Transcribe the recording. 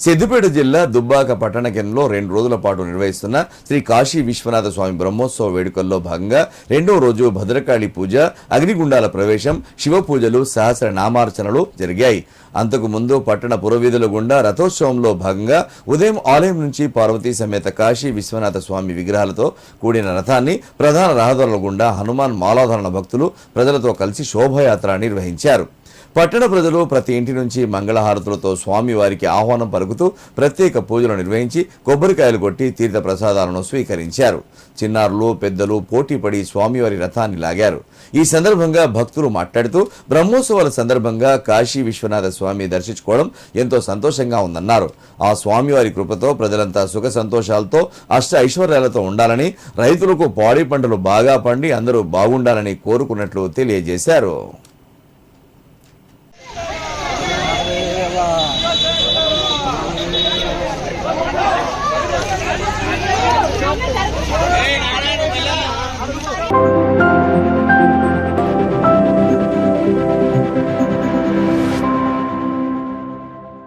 సిద్దిపేట జిల్లా దుబ్బాక పట్టణ కేంద్రంలో 2 రోజుల పాటు నిర్వహిస్తున్న శ్రీ కాశీ విశ్వనాథ స్వామి బ్రహ్మోత్సవ వేడుకల్లో భాగంగా 2వ రోజు భద్రకాళి పూజ, అగ్నిగుండాల ప్రవేశం, శివ పూజలు, సహస్ర నామార్చనలు జరిగాయి. అంతకు ముందు పట్టణ పురవీధుల గుండా రథోత్సవంలో భాగంగా ఉదయం ఆలయం నుంచి పార్వతీ సమేత కాశీ విశ్వనాథ స్వామి విగ్రహాలతో కూడిన రథాన్ని ప్రధాన రహదారుల గుండా హనుమాన్ మాలాధారణ భక్తులు ప్రజలతో కలిసి శోభాయాత్ర నిర్వహించారు. పట్టణ ప్రజలు ప్రతి ఇంటి నుంచి మంగళహారతులతో స్వామివారికి ఆహ్వానం పలుకుతూ ప్రత్యేక పూజలు నిర్వహించి కొబ్బరికాయలు కొట్టి తీర్థ ప్రసాదాలను స్వీకరించారు. చిన్నారులు, పెద్దలు పోటీపడి స్వామివారి రథాన్ని లాగారు. ఈ సందర్భంగా భక్తులు మాట్లాడుతూ బ్రహ్మోత్సవాల సందర్భంగా కాశీ విశ్వనాథ స్వామి దర్శించుకోవడం ఎంతో సంతోషంగా ఉందన్నారు. ఆ స్వామివారి కృపతో ప్రజలంతా సుఖ సంతోషాలతో అష్ట ఐశ్వర్యాలతో ఉండాలని, రైతులకు పాడి పంటలు బాగా పండి అందరూ బాగుండాలని కోరుకున్నట్లు తెలియజేశారు.